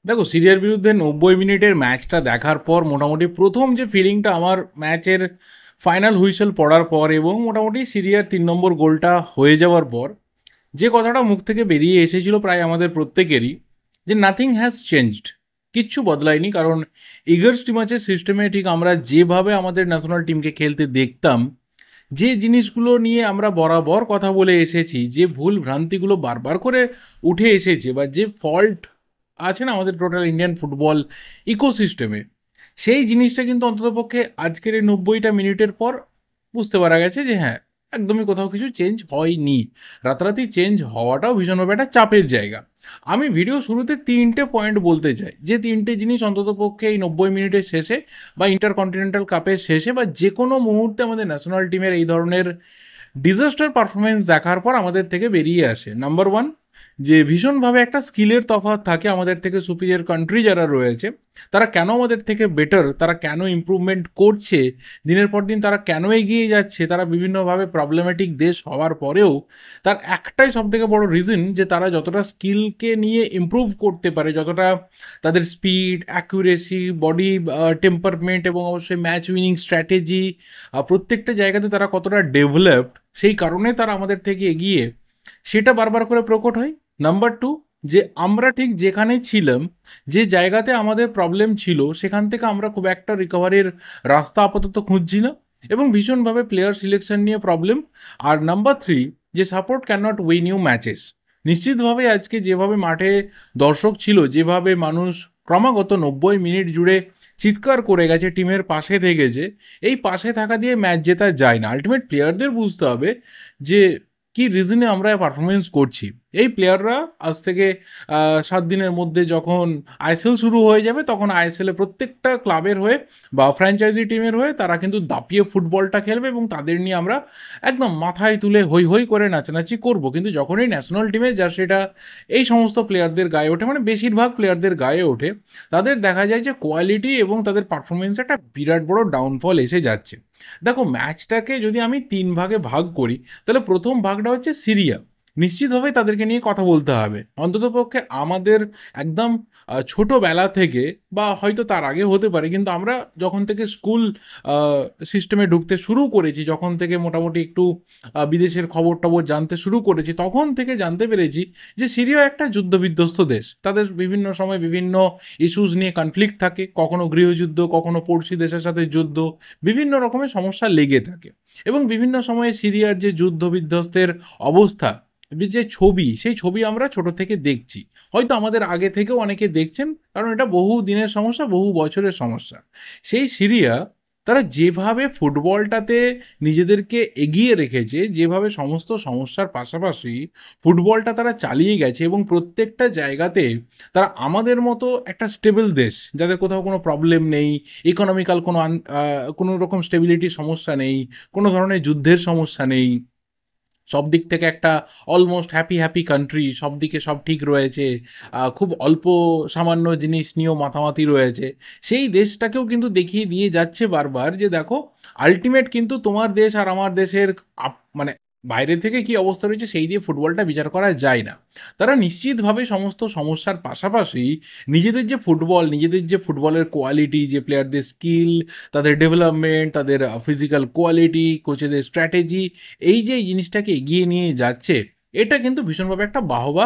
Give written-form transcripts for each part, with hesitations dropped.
দেখো, সিরিয়ার বিরুদ্ধে 90 মিনিটের ম্যাচটা দেখার পর মোটামুটি প্রথম যে ফিলিংটা আমার ম্যাচের ফাইনাল হুইসেল পড়ার পর এবং মোটামুটি সিরিয়ার 3 নম্বর গোলটা হয়ে যাওয়ার পর যে কথাটা মুখ থেকে বেরিয়ে এসেছিল প্রায় আমাদের প্রত্যেকেরই, যে নাথিং হ্যাজ চেঞ্জড, কিচ্ছু বদলায়নি। কারণ ইগার্স টিমাচের সিস্টেমে ঠিক আমরা যেভাবে আমাদের ন্যাশনাল টিমকে খেলতে দেখতাম, যে জিনিসগুলো নিয়ে আমরা বরাবর কথা বলে এসেছি, যে ভুল ভ্রান্তিগুলো বারবার করে উঠে এসেছে বা যে ফল্ট আছে না আমাদের টোটাল ইন্ডিয়ান ফুটবল ইকোসিস্টেমে, সেই জিনিসটা কিন্তু অন্ততপক্ষে আজকের এই 90টা মিনিটের পর বুঝতে পারা গেছে যে হ্যাঁ, একদমই কোথাও কিছু চেঞ্জ হয়নি। রাতারাতি চেঞ্জ হওয়াটাও ভীষণভাবে একটা চাপের জায়গা। আমি ভিডিও শুরুতে 3টে পয়েন্ট বলতে চাই, যে 3টে জিনিস অন্ততপক্ষে এই 90 মিনিটের শেষে বা ইন্টারকন্টিনেন্টাল কাপের শেষে বা যে কোনো মুহূর্তে আমাদের ন্যাশনাল টিমের এই ধরনের ডিজাস্টার পারফরমেন্স দেখার পর আমাদের থেকে বেরিয়ে আসে। নাম্বার ওয়ান, যে ভীষণভাবে একটা স্কিলের তফাৎ থাকে আমাদের থেকে সুপিরিয়র কান্ট্রি যারা রয়েছে, তারা কেন আমাদের থেকে বেটার, তারা কেন ইমপ্রুভমেন্ট করছে দিনের পর দিন, তারা কেন এগিয়ে যাচ্ছে, তারা বিভিন্নভাবে প্রবলেম্যাটিক দেশ হওয়ার পরেও তার একটাই সবথেকে বড় রিজন, যে তারা যতটা স্কিলকে নিয়ে ইমপ্রুভ করতে পারে, যতটা তাদের স্পিড, অ্যাকুরেসি, বডি টেম্পারমেন্ট এবং অবশ্যই ম্যাচ উইনিং স্ট্র্যাটেজি, প্রত্যেকটা জায়গাতে তারা কতটা ডেভেলপড, সেই কারণে তারা আমাদের থেকে এগিয়ে, সেটা বারবার করে প্রকট হয়। নাম্বার টু, যে আমরা ঠিক যেখানে ছিলাম, যে জায়গাতে আমাদের প্রবলেম ছিল, সেখান থেকে আমরা খুব একটা রিকভারির রাস্তা আপাতত খুঁজছি না এবং ভীষণভাবে প্লেয়ার সিলেকশন নিয়ে প্রবলেম। আর নাম্বার থ্রি, যে support can not win you matches. নিশ্চিতভাবে আজকে যেভাবে মাঠে দর্শক ছিল, যেভাবে মানুষ ক্রমাগত 90 মিনিট জুড়ে চিৎকার করে গেছে, টিমের পাশে থেকেছে, এই পাশে থাকা দিয়ে ম্যাচ জেতা যায় না। আলটিমেট প্লেয়ারদের বুঝতে হবে যে কি রিজনে আমরা পারফরমেন্স করছি। এই প্লেয়াররা আজ থেকে 7 দিনের মধ্যে যখন আইএসএল শুরু হয়ে যাবে, তখন আইএসএলে প্রত্যেকটা ক্লাবের হয়ে বা ফ্র্যাঞ্চাইজি টিমের হয়ে তারা কিন্তু দাপিয়ে ফুটবলটা খেলবে এবং তাদের নিয়ে আমরা একদম মাথায় তুলে হৈ হৈ করে নাচানাচি করব। কিন্তু যখনই ন্যাশনাল টিমে যা সেটা এই সমস্ত প্লেয়ারদের গায়ে ওঠে, মানে বেশিরভাগ প্লেয়ারদের গায়ে ওঠে, তাদের দেখা যায় যে কোয়ালিটি এবং তাদের পারফরমেন্সে একটা বিরাট বড় ডাউনফল এসে যাচ্ছে। দেখো, ম্যাচটাকে যদি আমি 3 ভাগে ভাগ করি, তাহলে প্রথম ভাগটা হচ্ছে সিরিয়া। নিশ্চিতভাবে তাদেরকে নিয়ে কথা বলতে হবে। অন্ততপক্ষে আমাদের একদম ছোটবেলা থেকে বা হয়তো তার আগে হতে পারে, কিন্তু আমরা যখন থেকে স্কুল সিস্টেমে ঢুকতে শুরু করেছি, যখন থেকে মোটামুটি একটু বিদেশের খবর টবর জানতে শুরু করেছি, তখন থেকে জানতে পেরেছি যে সিরিয়া একটা যুদ্ধবিধ্বস্ত দেশ। তাদের বিভিন্ন সময় বিভিন্ন ইস্যুস নিয়ে কনফ্লিক্ট থাকে, কখনো গৃহযুদ্ধ, কখনো পড়শি দেশের সাথে যুদ্ধ, বিভিন্ন রকমের সমস্যা লেগে থাকে। এবং বিভিন্ন সময়ে সিরিয়ার যে যুদ্ধ বিধ্বস্তের অবস্থা, যে ছবি, সেই ছবি আমরা ছোট থেকে দেখছি, হয়তো আমাদের আগে থেকেও অনেকে দেখছেন, কারণ এটা বহু দিনের সমস্যা, বহু বছরের সমস্যা। সেই সিরিয়া, তারা যেভাবে ফুটবলটাতে নিজেদেরকে এগিয়ে রেখেছে, যেভাবে সমস্ত সমস্যার পাশাপাশি ফুটবলটা তারা চালিয়ে গেছে এবং প্রত্যেকটা জায়গাতে তারা আমাদের মতো একটা স্টেবল দেশ, যাদের কোথাও কোনো প্রবলেম নেই, ইকোনমিক্যাল কোনো রকম স্টেবিলিটির সমস্যা নেই, কোনো ধরনের যুদ্ধের সমস্যা নেই, সব দিক থেকে একটা অলমোস্ট হ্যাপি হ্যাপি কান্ট্রি, সব দিকে সব ঠিক রয়েছে, খুব অল্প সামান্য জিনিস নিয়েও মাতামাতি রয়েছে, সেই দেশটাকেও কিন্তু দেখিয়ে দিয়ে যাচ্ছে বারবার যে দেখো, আলটিমেট কিন্তু তোমার দেশ আর আমার দেশের মানে বাইরে থেকে কি অবস্থা রয়েছে সেই দিয়ে ফুটবলটা বিচার করা যায় না। তারা নিশ্চিতভাবে সমস্ত সমস্যার পাশাপাশি নিজেদের যে ফুটবল, নিজেদের যে ফুটবলের কোয়ালিটি, যে প্লেয়ারদের স্কিল, তাদের ডেভেলপমেন্ট, তাদের ফিজিক্যাল কোয়ালিটি, কোচেদের স্ট্র্যাটেজি, এই যে এই জিনিসটাকে এগিয়ে নিয়ে যাচ্ছে, এটা কিন্তু ভীষণভাবে একটা বাহবা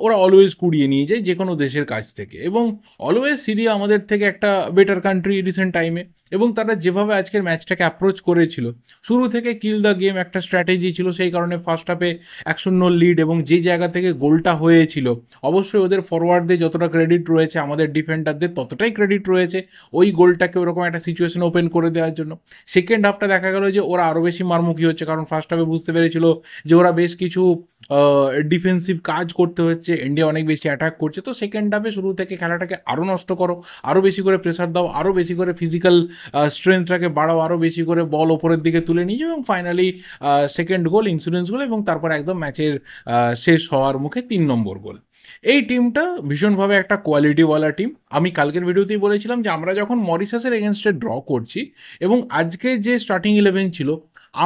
ওরা অলওয়েজ কুড়িয়ে নিয়ে যায় যে কোনো দেশের কাছ থেকে। এবং অলওয়েজ সিরিয়া আমাদের থেকে একটা বেটার কান্ট্রি রিসেন্ট টাইমে। এবং তারা যেভাবে আজকের ম্যাচটাকে অ্যাপ্রোচ করেছিল, শুরু থেকে কিল দ্য গেম একটা স্ট্র্যাটেজি ছিল, সেই কারণে ফার্স্ট হাফে 1-0 লিড, এবং যে জায়গা থেকে গোলটা হয়েছিল, অবশ্যই ওদের ফরওয়ার্ডদের যতটা ক্রেডিট রয়েছে, আমাদের ডিফেন্ডারদের ততটাই ক্রেডিট রয়েছে ওই গোলটাকে ওরকম একটা সিচুয়েশন ওপেন করে দেওয়ার জন্য। সেকেন্ড হাফটা দেখা গেল যে ওরা আরও বেশি মারমুখী হচ্ছে, কারণ ফার্স্ট হাফে বুঝতে পেরেছিল যে ওরা বেশ কিছু ডিফেন্সিভ কাজ করতে হচ্ছে, ইন্ডিয়া অনেক বেশি অ্যাটাক করছে। তো সেকেন্ড হাফে শুরু থেকে খেলাটাকে আরও নষ্ট করো, আরও বেশি করে প্রেসার দাও, আরও বেশি করে ফিজিক্যাল স্ট্রেংথটাকে বাড়াও, আরও বেশি করে বল ওপরের দিকে তুলে নিয়ে যাও, এবং ফাইনালি সেকেন্ড গোল, ইন্স্যুরেন্স গোল, এবং তারপর একদম ম্যাচের শেষ হওয়ার মুখে 3 নম্বর গোল। এই টিমটা ভীষণভাবে একটা কোয়ালিটিওয়ালা টিম। আমি কালকের ভিডিওতেই বলেছিলাম যে আমরা যখন মরিশাসের এগেনস্টে ড্র করছি এবং আজকে যে স্টার্টিং 11 ছিল,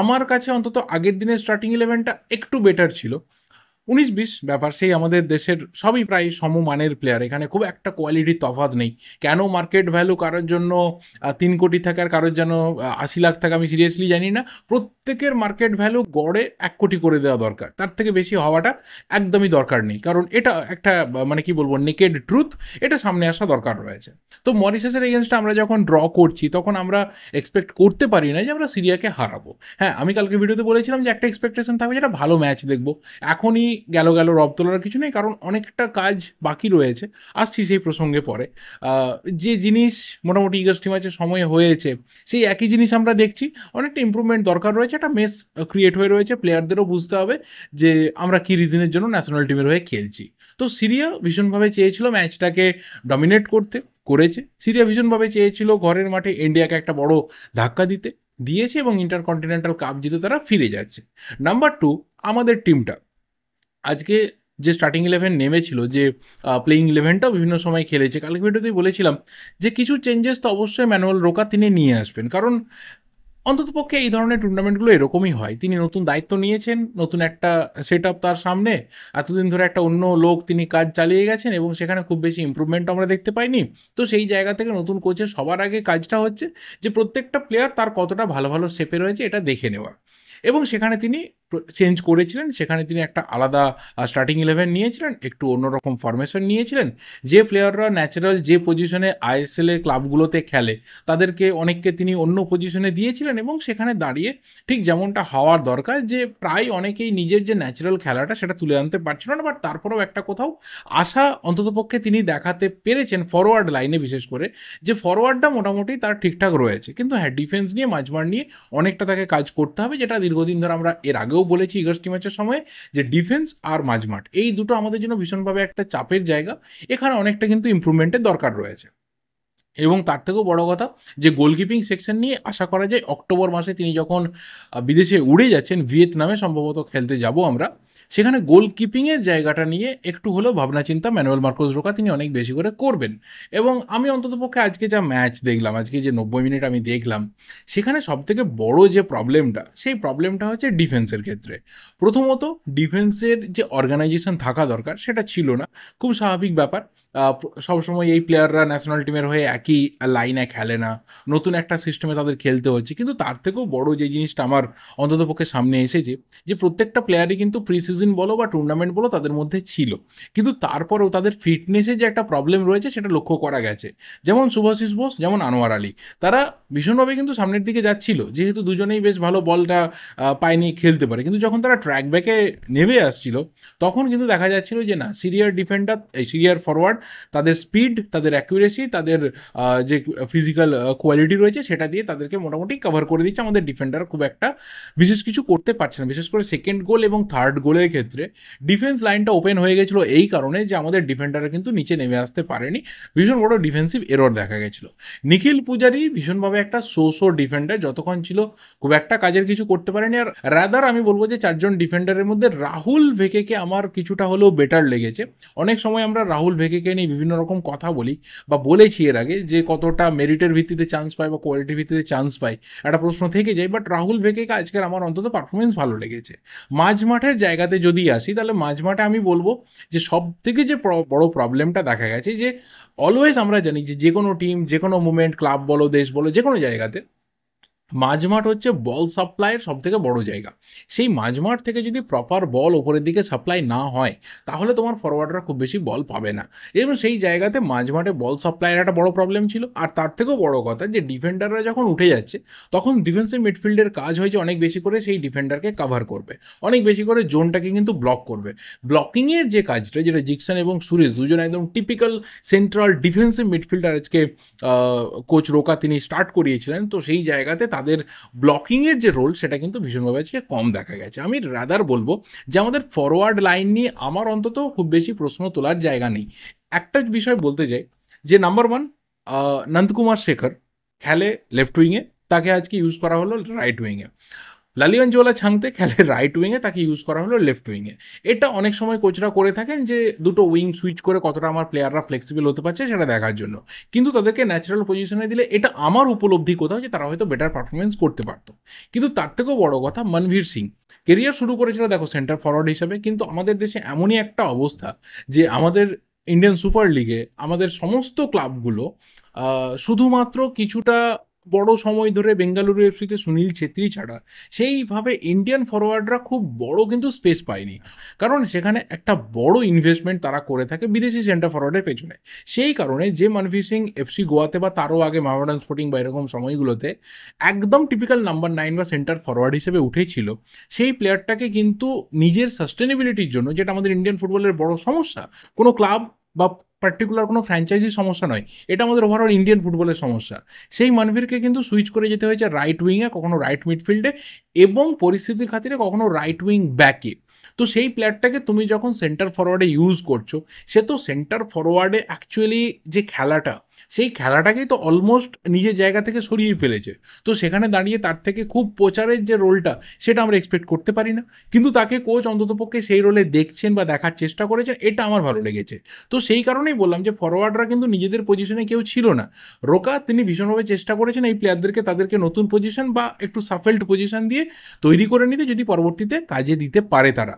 আমার কাছে অন্তত আগের দিনের স্টার্টিং 11টা একটু বেটার ছিল। 19-20 ব্যাপার, সেই আমাদের দেশের সবই প্রায় সমমানের প্লেয়ার, এখানে খুব একটা কোয়ালিটির তফাৎ নেই। কেন মার্কেট ভ্যালু কারোর জন্য 3 কোটি থাকে আর কারোর যেন 80 লাখ থাকে আমি সিরিয়াসলি জানি না। প্রত্যেকের মার্কেট ভ্যালু গড়ে 1 কোটি করে দেওয়া দরকার, তার থেকে বেশি হওয়াটা একদমই দরকার নেই, কারণ এটা একটা মানে কি বলবো নেকেড ট্রুথ, এটা সামনে আসা দরকার রয়েছে। তো মরিশাসের এগেনস্টে আমরা যখন ড্র করছি তখন আমরা এক্সপেক্ট করতে পারি না যে আমরা সিরিয়াকে হারাবো। হ্যাঁ, আমি কালকে ভিডিওতে বলেছিলাম যে একটা এক্সপেকটেশন থাকবে যেটা ভালো ম্যাচ দেখবো। এখনই গেল রব তোলার কিছু নেই, কারণ অনেকটা কাজ বাকি রয়েছে, আসছি সেই প্রসঙ্গে পরে। যে জিনিস মোটামুটি ইগস্টি ম্যাচের সময় হয়েছে সেই একই জিনিস আমরা দেখছি, অনেকটা ইম্প্রুভমেন্ট দরকার রয়েছে, একটা মেস ক্রিয়েট হয়ে রয়েছে, প্লেয়ারদেরও বুঝতে হবে যে আমরা কী রিজনের জন্য ন্যাশনাল টিমের হয়ে খেলছি। তো সিরিয়া ভীষণভাবে চেয়েছিল ম্যাচটাকে ডমিনেট করতে, করেছে। সিরিয়া ভীষণভাবে চেয়েছিল ঘরের মাঠে ইন্ডিয়াকে একটা বড় ধাক্কা দিতে, দিয়েছে, এবং ইন্টারকন্টিনেন্টাল কাপ জিতে তারা ফিরে যাচ্ছে। নাম্বার 2, আমাদের টিমটা আজকে যে স্টার্টিং 11 নেমেছিল, যে প্লেইং 11টাও বিভিন্ন সময় খেলেছে, কালকে ভিডিওতেই বলেছিলাম যে কিছু চেঞ্জেস তো অবশ্যই ম্যানুয়াল রোকা তিনি নিয়ে আসবেন, কারণ অন্ততপক্ষে এই ধরনের টুর্নামেন্টগুলো এরকমই হয়। তিনি নতুন দায়িত্ব নিয়েছেন, নতুন একটা সেট আপ তার সামনে, এতদিন ধরে একটা অন্য লোক তিনি কাজ চালিয়ে গেছেন এবং সেখানে খুব বেশি ইম্প্রুভমেন্ট আমরা দেখতে পাইনি। তো সেই জায়গা থেকে নতুন কোচের সবার আগে কাজটা হচ্ছে যে প্রত্যেকটা প্লেয়ার তার কতটা ভালো ভালো শেপে রয়েছে এটা দেখে নেওয়া, এবং সেখানে তিনি চেঞ্জ করেছিলেন, সেখানে তিনি একটা আলাদা স্টার্টিং 11 নিয়েছিলেন, একটু অন্যরকম ফরমেশন নিয়েছিলেন। যে প্লেয়াররা ন্যাচারাল যে পজিশনে আইএসএল এর ক্লাবগুলোতে খেলে তাদেরকে অনেককে তিনি অন্য পজিশনে দিয়েছিলেন, এবং সেখানে দাঁড়িয়ে ঠিক যেমনটা হওয়ার দরকার, যে প্রায় অনেকেই নিজের যে ন্যাচারাল খেলাটা সেটা তুলে আনতে পারছিল না, বাট তারপরেও একটা কোথাও আশা অন্ততপক্ষে তিনি দেখাতে পেরেছেন ফরওয়ার্ড লাইনে, বিশেষ করে যে ফরওয়ার্ডটা মোটামুটি তার ঠিকঠাক রয়েছে। কিন্তু হ্যাঁ, ডিফেন্স নিয়ে মাঝমাঠ নিয়ে অনেকটা তাকে কাজ করতে হবে, যেটা দীর্ঘদিন ধরে আমরা এর আগেও বলেছি ইগস্টি ম্যাচের সময়, যে ডিফেন্স আর মাঝমাঠ এই দুটো আমাদের জন্য ভীষণভাবে একটা চাপের জায়গা, এখানে অনেকটা কিন্তু ইম্প্রুভমেন্টের দরকার রয়েছে। এবং তার থেকেও বড় কথা, যে গোলকিপিং সেকশন নিয়ে আশা করা যায় অক্টোবর মাসে তিনি যখন বিদেশে উড়ে যাচ্ছেন, ভিয়েতনামে সম্ভবত খেলতে যাব আমরা, সেখানে গোলকিপিংয়ের জায়গাটা নিয়ে একটু হলেও ভাবনা চিন্তা ম্যানুয়েল মার্কোস রোকা তিনি অনেক বেশি করে করবেন। এবং আমি অন্ততপক্ষে আজকে যা ম্যাচ দেখলাম, আজকে যে 90 মিনিট আমি দেখলাম, সেখানে সবথেকে বড় যে প্রবলেমটা, সেই প্রবলেমটা হচ্ছে ডিফেন্সের ক্ষেত্রে। প্রথমত, ডিফেন্সের যে অর্গানাইজেশন থাকা দরকার সেটা ছিল না, খুব স্বাভাবিক ব্যাপার। সবসময় এই প্লেয়াররা ন্যাশনাল টিমের হয়ে একই লাইনে খেলে না, নতুন একটা সিস্টেমে তাদের খেলতে হচ্ছে। কিন্তু তার থেকেও বড় যে জিনিসটা আমার অন্ততপক্ষে সামনে এসেছে, যে প্রত্যেকটা প্লেয়ারই কিন্তু প্রি সিজন বলো বা টুর্নামেন্ট বলো তাদের মধ্যে ছিল, কিন্তু তারপরেও তাদের ফিটনেসের যে একটা প্রবলেম রয়েছে সেটা লক্ষ্য করা গেছে। যেমন শুভাশিস বোস, যেমন আনোয়ার আলী, তারা ভীষণভাবে কিন্তু সামনের দিকে যাচ্ছিল, যেহেতু দুজনেই বেশ ভালো বলটা পায়ে নিয়ে খেলতে পারে। কিন্তু যখন তারা ট্র্যাক ব্যাকে নেমে আসছিল, তখন কিন্তু দেখা যাচ্ছিল যে না, সিরিয়ার ডিফেন্ডার, সিরিয়ার ফরওয়ার্ড, তাদের স্পিড, তাদের অ্যাকুরেসি, তাদের যে ফিজিক্যাল কোয়ালিটি রয়েছে সেটা দিয়ে তাদেরকে মোটামুটি কভার করে দিচ্ছে। আমাদের ডিফেন্ডার খুব একটা বিশেষ কিছু করতে পারছে না, বিশেষ করে সেকেন্ড গোল এবং থার্ড গোলের ক্ষেত্রে ডিফেন্স লাইনটা ওপেন হয়ে গেছিলো এই কারণে যে আমাদের ডিফেন্ডাররা কিন্তু নিচে নেমে আসতে পারেনি, ভীষণ বড় ডিফেন্সিভ এরর দেখা গেছিলো। নিখিল পূজারি ভীষণভাবে একটা শো ডিফেন্ডার, যতক্ষণ ছিল খুব একটা কাজের কিছু করতে পারেনি। আর রাদার আমি বলবো যে 4 জন ডিফেন্ডারের মধ্যে রাহুল ভেকেকে আমার কিছুটা হলেও বেটার লেগেছে। অনেক সময় আমরা রাহুল ভেকেকে নিয়ে বিভিন্ন রকম কথা বলি বা বলেছি এর আগে, যে কতটা মেরিটের ভিত্তিতে চান্স পায় বা কোয়ালিটির ভিত্তিতে চান্স পায়, একটা প্রশ্ন থেকে যায়। বাট রাহুল ভেকেকে আজকের আমার অন্তত পারফরমেন্স ভালো লেগেছে। মাঝমাঠের জায়গাতে যদি আসি, তাহলে মাঝমাঠে আমি বলবো যে সব থেকে যে বড় প্রবলেমটা দেখা গেছে, যে অলওয়েজ আমরা জানি যে কোনো টিম, যে কোনো মুভমেন্ট, ক্লাব বলো, দেশ বলো, যে কোনো জায়গাতে মাঝমাঠ হচ্ছে বল সাপ্লাইয়ের সবথেকে বড় জায়গা। সেই মাঝমাঠ থেকে যদি প্রপার বল ওপরের দিকে সাপ্লাই না হয়, তাহলে তোমার ফরওয়ার্ডরা খুব বেশি বল পাবে না, এবং সেই জায়গাতে মাঝমাঠে বল সাপ্লাইয়ের একটা বড় প্রবলেম ছিল। আর তার থেকেও বড় কথা, যে ডিফেন্ডাররা যখন উঠে যাচ্ছে, তখন ডিফেন্সিভ মিডফিল্ডের কাজ হয়েছে অনেক বেশি করে সেই ডিফেন্ডারকে কভার করবে, অনেক বেশি করে জোনটাকে কিন্তু ব্লক করবে। ব্লকিংয়ের যে কাজটা, যেটা জিকসন এবং সুরেশ দুজন একদম টিপিক্যাল সেন্ট্রাল ডিফেন্সিভ মিডফিল্ডার আজকে কোচ রোকা তিনি স্টার্ট করিয়েছিলেন, তো সেই জায়গাতে তাদের ব্লকিংয়ের যে রোল সেটা কিন্তু ভীষণভাবে আজকে কম দেখা গেছে। আমি রাদার বলবো যে আমাদের ফরওয়ার্ড লাইন নিয়ে আমার অন্তত খুব বেশি প্রশ্ন তোলার জায়গা নেই। একটা বিষয় বলতে চাই, যে নাম্বার 1, নন্দকুমার শেখর খেলে লেফট উইংয়ে, তাকে আজকে ইউজ করা হলো রাইট উইংয়ে। লালিয়ানজোলা ছাংতে খেলে রাইট উইংয়ে, তাকে ইউজ করা হলো লেফট উইংয়ে। এটা অনেক সময় কোচরা করে থাকেন, যে দুটো উইং সুইচ করে কতটা আমার প্লেয়াররা ফ্লেক্সিবল হতে পারছে সেটা দেখার জন্য। কিন্তু তাদেরকে ন্যাচারাল পজিশনে দিলে এটা আমার উপলব্ধি কোথাও, যে তারা হয়তো বেটার পারফরমেন্স করতে পারতো। কিন্তু তার থেকেও বড় কথা, মনভীর সিং কেরিয়ার শুরু করেছিল দেখো সেন্টার ফরওয়ার্ড হিসেবে, কিন্তু আমাদের দেশে এমনই একটা অবস্থা যে আমাদের ইন্ডিয়ান সুপার লিগে আমাদের সমস্ত ক্লাবগুলো শুধুমাত্র কিছুটা বড় সময় ধরে বেঙ্গালুরু এফসিতে সুনীল ছেত্রী ছাড়া সেইভাবে ইন্ডিয়ান ফরওয়ার্ডরা খুব বড় কিন্তু স্পেস পায়নি, কারণ সেখানে একটা বড় ইনভেস্টমেন্ট তারা করে থাকে বিদেশি সেন্টার ফরওয়ার্ডের পেছনে। সেই কারণে যে মনভীর সিং এফসি গোয়াতে বা তারও আগে মোহামেডান স্পোর্টিং বা এরকম সময়গুলোতে একদম টিপিক্যাল নাম্বার 9 বা সেন্টার ফরওয়ার্ড হিসেবে উঠেছিল, সেই প্লেয়ারটাকে কিন্তু নিজের সাস্টেনেবিলিটির জন্য, যেটা আমাদের ইন্ডিয়ান ফুটবলের বড় সমস্যা, কোনো ক্লাব বা পার্টিকুলার কোনো ফ্র্যাঞ্চাইজির সমস্যা নয়, এটা আমাদের ওভারঅল ইন্ডিয়ান ফুটবলের সমস্যা, সেই মনভীরকে কিন্তু সুইচ করে যেতে হয়েছে রাইট উইংয়ে, কখনো রাইট মিডফিল্ডে এবং পরিস্থিতির খাতিরে কখনো রাইট উইং ব্যাকে। তো সেই প্লেয়ারটাকে তুমি যখন সেন্টার ফরওয়ার্ডে ইউজ করছো, সে তো সেন্টার ফরওয়ার্ডে অ্যাকচুয়ালি যে খেলাটা, সেই খেলাটাকেই তো অলমোস্ট নিজের জায়গা থেকে সরিয়ে ফেলেছে। তো সেখানে দাঁড়িয়ে তার থেকে খুব প্রচারের যে রোলটা, সেটা আমরা এক্সপেক্ট করতে পারি না, কিন্তু তাকে কোচ অন্ততপক্ষে সেই রোলে দেখছেন বা দেখার চেষ্টা করেছেন, এটা আমার ভালো লেগেছে। তো সেই কারণেই বললাম যে ফরওয়ার্ডরা কিন্তু নিজেদের পজিশনে কেউ ছিল না। রোকা তিনি ভীষণভাবে চেষ্টা করেছেন এই প্লেয়ারদেরকে তাদেরকে নতুন পজিশন বা একটু সাফেল্ড পজিশন দিয়ে তৈরি করে নিতে, যদি পরবর্তীতে কাজে দিতে পারে তারা।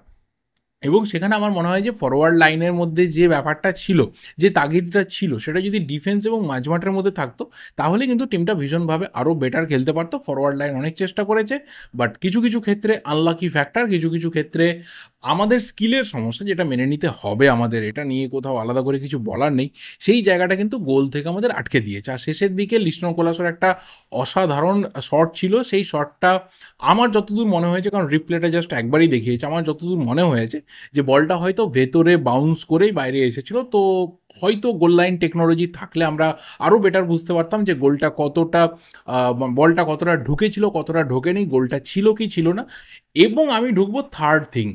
এবং সেখানে আমার মনে হয় যে ফরওয়ার্ড লাইনের মধ্যে যে ব্যাপারটা ছিল, যে তাগিদটা ছিল, সেটা যদি ডিফেন্স এবং মাঝমাঠের মধ্যে থাকতো, তাহলে কিন্তু টিমটা ভীষণভাবে আরও বেটার খেলতে পারতো। ফরওয়ার্ড লাইন অনেক চেষ্টা করেছে, বাট কিছু কিছু ক্ষেত্রে আনলাকি ফ্যাক্টর, কিছু কিছু ক্ষেত্রে আমাদের স্কিলের সমস্যা, যেটা মেনে নিতে হবে আমাদের, এটা নিয়ে কোথাও আলাদা করে কিছু বলার নেই, সেই জায়গাটা কিন্তু গোল থেকে আমাদের আটকে দিয়েছে। আর শেষের দিকে লিস্টন কোলাসোর একটা অসাধারণ শট ছিল, সেই শটটা আমার যতদূর মনে হয়েছে, কারণ রিপ্লেটা জাস্ট একবারই দেখিয়েছে, আমার যতদূর মনে হয়েছে যে বলটা হয়তো ভেতরে বাউন্স করেই বাইরে এসেছিল। তো হয়তো গোল লাইন টেকনোলজি থাকলে আমরা আরও বেটার বুঝতে পারতাম যে গোলটা কতটা, বলটা কতটা ঢুকেছিল, কতটা ঢোকেনি, গোলটা ছিল কি ছিল না। এবং আমি ঢুকবো থার্ড থিং,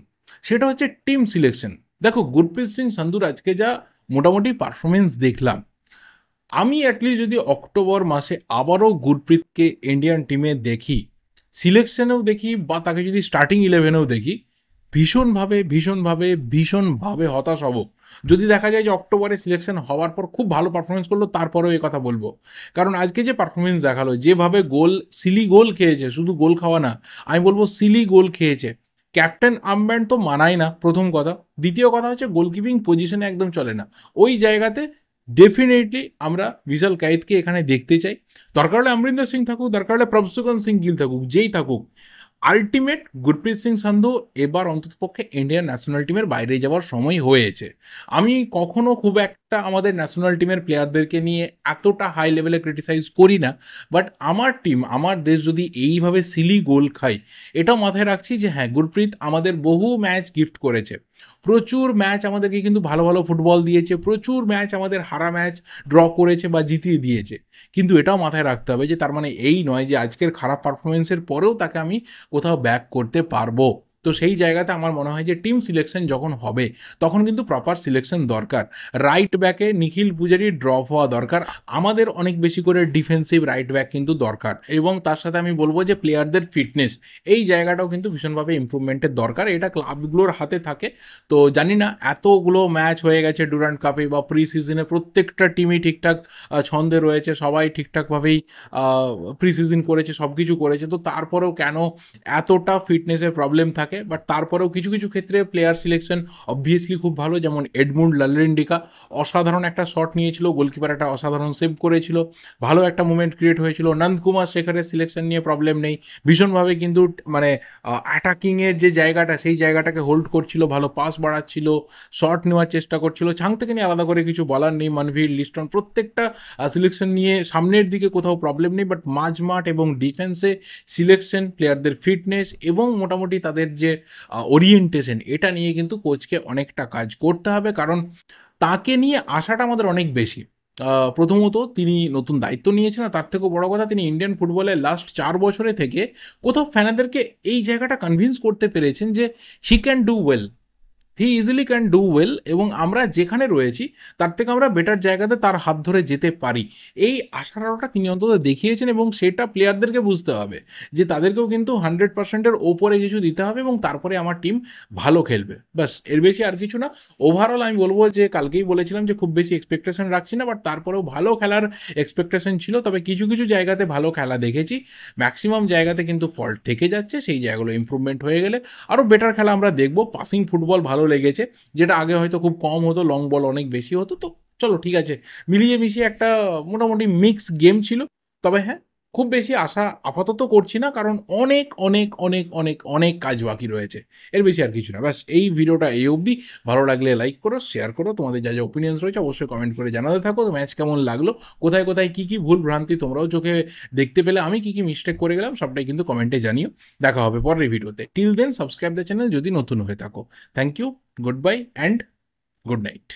সেটা হচ্ছে টিম সিলেকশন। দেখো গুরপ্রীত সিং সান্ধুর আজকে যা মোটামুটি পারফরমেন্স দেখলাম, আমি অ্যাটলিস্ট যদি অক্টোবর মাসে আবারও গুরপ্রীতকে ইন্ডিয়ান টিমে দেখি, সিলেকশনেও দেখি, বা তাকে যদি স্টার্টিং ইলেভেনেও দেখি, ভীষণভাবে ভীষণভাবে ভীষণভাবে হতাশ হব যদি দেখা যায় যে অক্টোবরে সিলেকশন হওয়ার পর খুব ভালো পারফরমেন্স করলো, তারপরেও এই কথা বলবো। কারণ আজকে যে পারফরমেন্স দেখালো, যেভাবে গোল, সিলি গোল খেয়েছে, শুধু গোল খাওয়া না, আমি বলবো সিলি গোল খেয়েছে। ক্যাপ্টেন আর্মব্যান্ড তো মানায় না, প্রথম কথা। দ্বিতীয় কথা হচ্ছে গোলকিপিং পজিশনে একদম চলে না। ওই জায়গাতে ডেফিনেটলি আমরা বিশাল কায়েতকে এখানে দেখতে চাই। দরকার হলে অমরিন্দর সিং থাকুক, দরকার হলে প্রভসুগন সিং গিল থাকুক, যেই থাকুক, আলটিমেট গুরপ্রীত সিং সান্ধু এবার অন্ততপক্ষে ইন্ডিয়ান ন্যাশনাল টিমের বাইরে যাওয়ার সময় হয়েছে। আমি কখনো খুব একটা আমাদের ন্যাশনাল টিমের প্লেয়ারদেরকে নিয়ে এতটা হাই লেভেলে ক্রিটিসাইজ করি না, বাট আমার টিম, আমার দেশ যদি এইভাবে সিলি গোল খায়, এটাও মাথায় রাখছি যে হ্যাঁ, গুরপ্রীত আমাদের বহু ম্যাচ গিফট করেছে, প্রচুর ম্যাচ আমাদেরকে কিন্তু ভালো ভালো ফুটবল দিয়েছে, প্রচুর ম্যাচ আমাদের হারা ম্যাচ ড্র করেছে বা জিতিয়ে দিয়েছে। কিন্তু এটাও মাথায় রাখতে হবে যে তার মানে এই নয় যে আজকের খারাপ পারফরমেন্সের পরেও তাকে আমি কোথাও ব্যাক করতে পারবো। তো সেই জায়গাতে আমার মনে হয় যে টিম সিলেকশন যখন হবে, তখন কিন্তু প্রপার সিলেকশন দরকার। রাইট ব্যাকে নিখিল পূজারি ড্রপ হওয়া দরকার, আমাদের অনেক বেশি করে ডিফেন্সিভ রাইট ব্যাক কিন্তু দরকার। এবং তার সাথে আমি বলবো যে প্লেয়ারদের ফিটনেস, এই জায়গাটাও কিন্তু ভীষণভাবে ইম্প্রুভমেন্টের দরকার। এটা ক্লাবগুলোর হাতে থাকে। তো জানি না, এতগুলো ম্যাচ হয়ে গেছে ডুরান্ট কাপে বা প্রি সিজনে, প্রত্যেকটা টিমই ঠিকঠাক ছন্দে রয়েছে, সবাই ঠিকঠাকভাবেই প্রি সিজন করেছে, সব কিছু করেছে, তো তারপরেও কেন এতটা ফিটনেসের প্রবলেম থাকে? বাট তারপরেও কিছু কিছু ক্ষেত্রে প্লেয়ার সিলেকশন অবভিয়াসলি খুব ভালো, যেমন এডমুন্ড লালরেন্ডিকা অসাধারণ একটা শট নিয়েছিল, গোলকিপার একটা অসাধারণ সেভ করেছিল, ভালো একটা মুভমেন্ট ক্রিয়েট হয়েছিল। নন্দকুমার শেখরের সিলেকশন নিয়ে প্রবলেম নেই, ভীষণভাবে কিন্তু মানে অ্যাটাকিংয়ের যে জায়গাটা, সেই জায়গাটাকে হোল্ড করছিল, ভালো পাস বাড়াচ্ছিল, শট নেওয়ার চেষ্টা করছিল। ছাং থেকে নিয়ে আলাদা করে কিছু বলার নেই, মনভীর, লিস্টন, প্রত্যেকটা সিলেকশন নিয়ে সামনের দিকে কোথাও প্রবলেম নেই, বাট মাঝমাঠ এবং ডিফেন্সে সিলেকশন, প্লেয়ারদের ফিটনেস এবং মোটামুটি তাদের যে ওরিয়েন্টেশন, এটা নিয়ে কিন্তু কোচকে অনেকটা কাজ করতে হবে। কারণ তাকে নিয়ে আশাটা আমাদের অনেক বেশি। প্রথমত তিনি নতুন দায়িত্ব নিয়েছেন, আর তার থেকেও বড় কথা, তিনি ইন্ডিয়ান ফুটবলের লাস্ট 4 বছরে থেকে কোথাও ফ্যানাদেরকে এই জায়গাটা কনভিন্স করতে পেরেছেন যে he can do well. He easily can do well, এবং আমরা যেখানে রয়েছি তার থেকে আমরা বেটার জায়গাতে তার হাত ধরে যেতে পারি, এই আশার আলোটা তিনি অন্তত দেখিয়েছেন। এবং সেটা প্লেয়ারদেরকে বুঝতে হবে যে তাদেরকেও কিন্তু 100%-এর ওপরে কিছু দিতে হবে এবং তারপরে আমার টিম ভালো খেলবে। ব্যাস, এর বেশি আর কিছু না। ওভারঅল আমি বলবো যে কালকেই বলেছিলাম যে খুব বেশি এক্সপেকটেশন রাখছি না, বাট তারপরেও ভালো খেলার এক্সপেকটেশন ছিল। তবে কিছু কিছু জায়গাতে ভালো খেলা দেখেছি, ম্যাক্সিমাম জায়গাতে কিন্তু ফল্ট থেকে যাচ্ছে। সেই জায়গাগুলো ইমপ্রুভমেন্ট হয়ে গেলে আরও বেটার খেলা আমরা দেখব। পাসিং ফুটবল ভালো লেগেছে, যেটা আগে হয়তো খুব কম হতো, লং বল অনেক বেশি হতো। তো চলো ঠিক আছে, মিলিয়ে মিশিয়ে একটা মোটামুটি মিক্স গেম ছিল। তবে হ্যাঁ, খুব বেশি আশা আপাতত করছি না, কারণ অনেক অনেক অনেক অনেক অনেক কাজ বাকি রয়েছে। এর বেশি আর কিছু না। ব্যাস, এই ভিডিওটা এই অবধি। ভালো লাগলে লাইক করো, শেয়ার করো, তোমাদের যা যা ওপিনিয়ন্স রয়েছে অবশ্যই কমেন্ট করে জানাতে থাকো। তো ম্যাচ কেমন লাগলো, কোথায় কোথায় কী কী ভুল ভ্রান্তি তোমরাও চোখে দেখতে পেলে, আমি কী কী মিস্টেক করে গেলাম, সবটাই কিন্তু কমেন্টে জানিও। দেখা হবে পরের ভিডিওতে। Till then subscribe the channel যদি নতুন হয়ে থাকো। Thank you, good bye and good night.